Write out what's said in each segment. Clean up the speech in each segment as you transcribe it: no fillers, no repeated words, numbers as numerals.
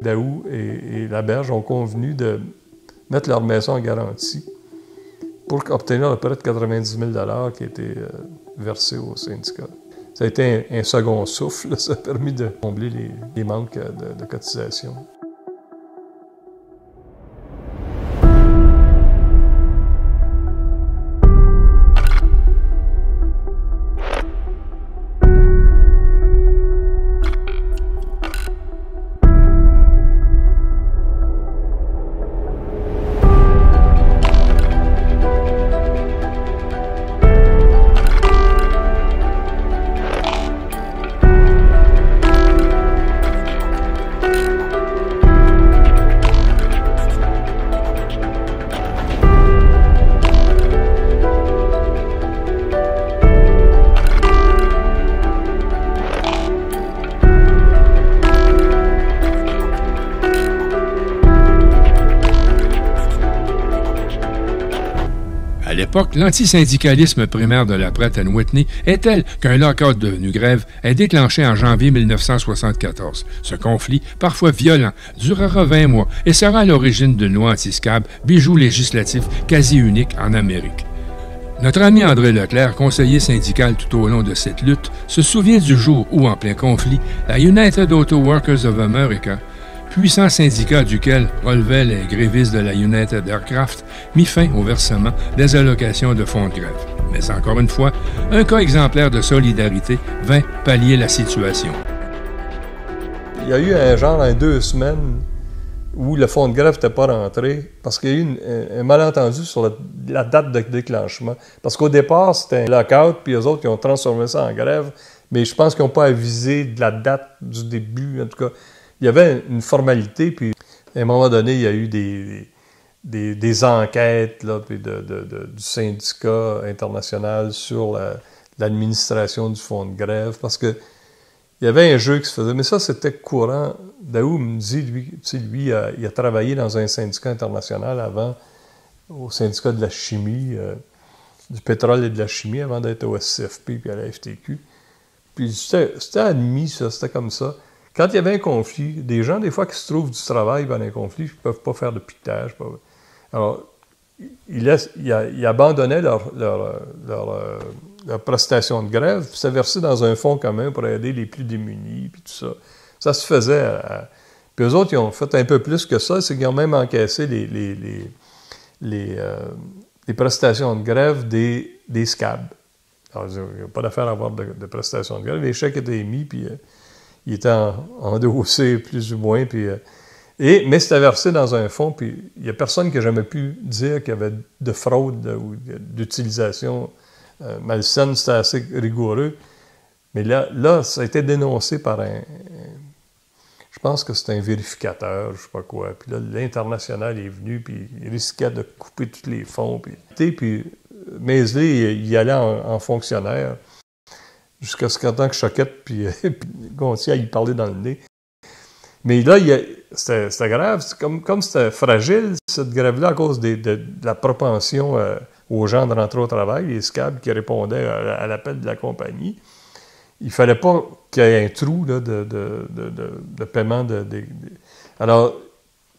Daou et Laberge ont convenu de mettre leur maison en garantie pour obtenir le prêt de 90 000 $ qui a été versé au syndicat. Ça a été un second souffle, ça a permis de combler les manques de cotisation. À l'époque, l'antisyndicalisme primaire de la Pratt & Whitney est tel qu'un lock-out devenu grève est déclenché en janvier 1974. Ce conflit, parfois violent, durera 20 mois et sera à l'origine d'une loi anti-SCAB, bijou législatif quasi unique en Amérique. Notre ami André Leclerc, conseiller syndical tout au long de cette lutte, se souvient du jour où, en plein conflit, la United Auto Workers of America, puissant syndicat duquel relevaient les grévistes de la United Aircraft, mit fin au versement des allocations de fonds de grève. Mais encore une fois, un cas exemplaire de solidarité vint pallier la situation. Il y a eu un genre en 2 semaines où le fonds de grève n'était pas rentré parce qu'il y a eu un malentendu sur la date de déclenchement. Parce qu'au départ, c'était un lockout, puis eux autres, ils ont transformé ça en grève, mais je pense qu'ils n'ont pas avisé de la date du début, en tout cas. Il y avait une formalité, puis à un moment donné, il y a eu des enquêtes là, puis du syndicat international sur l'administration du fonds de grève, parce que il y avait un jeu qui se faisait, mais ça, c'était courant. Daou me dit, lui, il a travaillé dans un syndicat international avant, au syndicat de la chimie, du pétrole et de la chimie, avant d'être au SCFP puis à la FTQ. Puis c'était admis, ça, c'était comme ça. Quand il y avait un conflit, des gens, des fois, qui se trouvent du travail pendant un conflit, ils ne peuvent pas faire de piquetage. Alors, ils abandonnaient leur prestation de grève, puis c'est versé dans un fonds commun pour aider les plus démunis, puis tout ça. Ça se faisait. Puis eux autres, ils ont fait un peu plus que ça, c'est qu'ils ont même encaissé les prestations de grève des SCAB. Alors, il n'y a pas d'affaire à avoir de prestations de grève. Les chèques étaient émis, puis ils étaient endossés plus ou moins, puis... mais c'était versé dans un fonds, puis il n'y a personne qui n'a jamais pu dire qu'il y avait de fraude ou d'utilisation malsaine. C'était assez rigoureux. Mais là, ça a été dénoncé par je pense que c'était un vérificateur, je ne sais pas quoi. Puis là, l'international est venu, puis il risquait de couper tous les fonds. Puis Maisley, il y allait en fonctionnaire, jusqu'à ce temps que Choquette puis Gontier, il parlait dans le nez. Mais là, c'était grave. Comme c'était fragile, cette grève-là, à cause de la propension aux gens de rentrer au travail, les SCAB qui répondaient à l'appel de la compagnie, il ne fallait pas qu'il y ait un trou là, de paiement. Alors,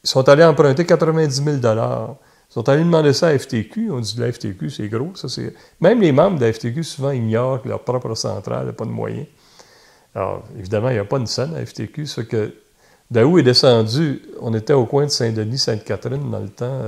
ils sont allés emprunter 90 000 $. Ils sont allés demander ça à la FTQ. On dit que la FTQ, c'est gros. Même les membres de la FTQ, souvent, ignorent que leur propre centrale n'a pas de moyens. Alors, évidemment, il n'y a pas une scène à la FTQ. Ce que Daou est descendu, on était au coin de Saint-Denis-Sainte-Catherine dans le temps,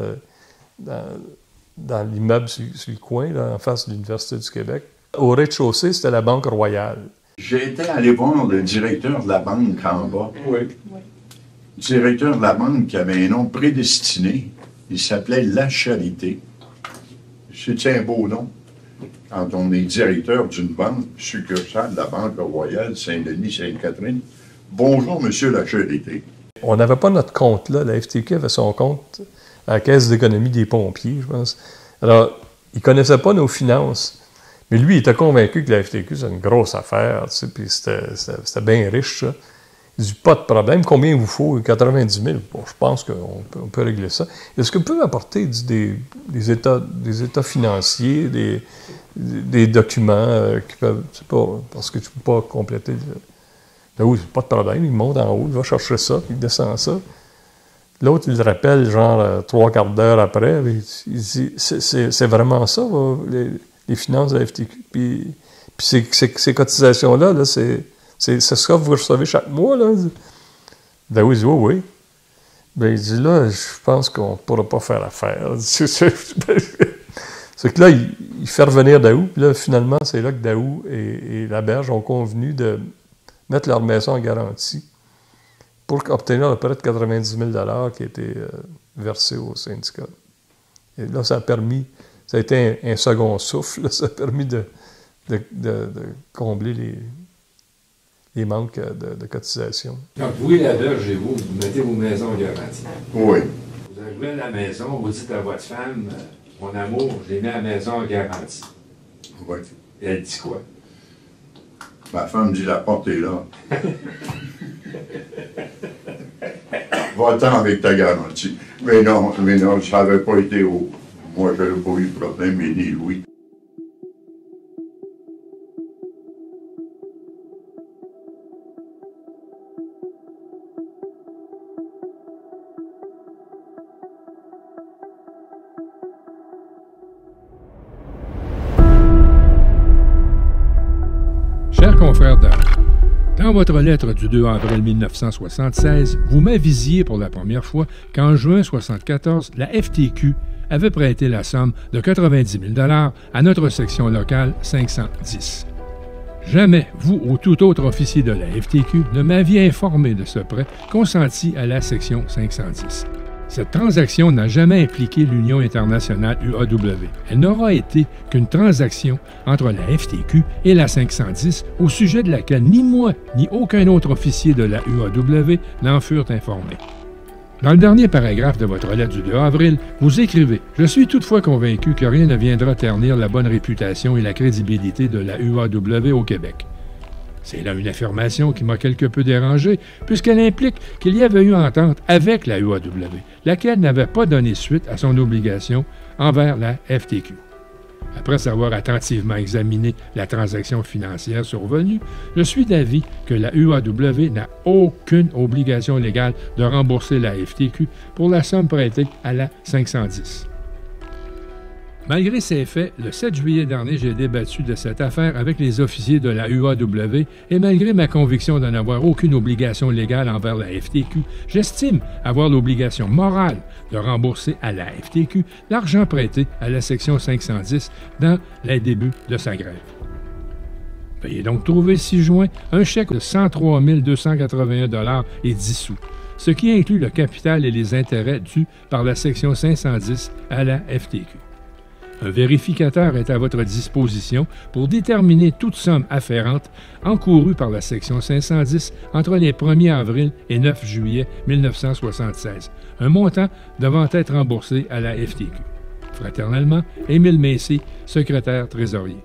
dans l'immeuble sur le coin, là, en face de l'Université du Québec. Au rez-de-chaussée, c'était la Banque Royale. J'étais allé voir le directeur de la banque en bas. Oui. Le directeur de la banque qui avait un nom prédestiné. Il s'appelait La Charité. C'était un beau nom. Quand on est directeur d'une banque succursale de la Banque Royale Saint-Denis-Sainte-Catherine, bonjour, Monsieur La Charité. On n'avait pas notre compte là. La FTQ avait son compte à la Caisse d'économie des pompiers, je pense. Alors, il ne connaissait pas nos finances. Mais lui, il était convaincu que la FTQ, c'est une grosse affaire, tu sais, puis c'était bien riche, ça. Il dit, pas de problème. Combien il vous faut? 90 000. Bon, je pense qu'on peut régler ça. Est-ce que vous pouvez apporter des états financiers, des documents qui peuvent... C'est pas... Parce que tu ne peux pas compléter Ben oui, pas de problème. Il monte en haut, il va chercher ça, puis il descend ça. L'autre, il le rappelle, genre, 3/4 d'heure après. Il dit, c'est vraiment ça, les finances de la FTQ. Puis ces cotisations-là, là, c'est ça que vous recevez chaque mois, là. Ben oui, il dit, oui. Ben, il dit, là, je pense qu'on ne pourra pas faire affaire. C'est que là, il fait revenir Daou, puis là, finalement, c'est là que Daou et la Berge ont convenu de mettre leur maison en garantie pour obtenir le prêt de 90 000 $ qui a été versé au syndicat. Et là, ça a été un second souffle, là, ça a permis de combler les manques de cotisation. Donc, vous et la Berge et vous mettez vos maisons en garantie. Oui. Vous arrivez à la maison, vous dites à votre femme, mon amour, je l'ai mis à la maison en garantie. Oui. Et elle dit quoi? Ma femme dit, la porte est là. Va-t'en avec ta garantie. Mais non, ça n'avait pas été haut. Moi, je n'avais pas eu de problème, mais ni Louis. Chers confrères d'armes, dans votre lettre du 2 avril 1976, vous m'avisiez pour la première fois qu'en juin 1974, la FTQ avait prêté la somme de 90 000 $ à notre section locale 510. Jamais vous ou tout autre officier de la FTQ ne m'aviez informé de ce prêt consenti à la section 510. Cette transaction n'a jamais impliqué l'Union internationale UAW. Elle n'aura été qu'une transaction entre la FTQ et la 510 au sujet de laquelle ni moi ni aucun autre officier de la UAW n'en furent informés. Dans le dernier paragraphe de votre lettre du 2 avril, vous écrivez « Je suis toutefois convaincu que rien ne viendra ternir la bonne réputation et la crédibilité de la UAW au Québec. » C'est là une affirmation qui m'a quelque peu dérangé, puisqu'elle implique qu'il y avait eu entente avec la UAW, laquelle n'avait pas donné suite à son obligation envers la FTQ. Après avoir attentivement examiné la transaction financière survenue, je suis d'avis que la UAW n'a aucune obligation légale de rembourser la FTQ pour la somme prêtée à la 510. Malgré ces faits, le 7 juillet dernier, j'ai débattu de cette affaire avec les officiers de la UAW et malgré ma conviction de n'avoir aucune obligation légale envers la FTQ, j'estime avoir l'obligation morale de rembourser à la FTQ l'argent prêté à la section 510 dans les débuts de sa grève. Veuillez donc trouver 6 juin un chèque de 103 281 $ et 10 sous, ce qui inclut le capital et les intérêts dus par la section 510 à la FTQ. Un vérificateur est à votre disposition pour déterminer toute somme afférente encourue par la section 510 entre les 1er avril et 9 juillet 1976, un montant devant être remboursé à la FTQ. Fraternellement, Émile Messier, secrétaire trésorier.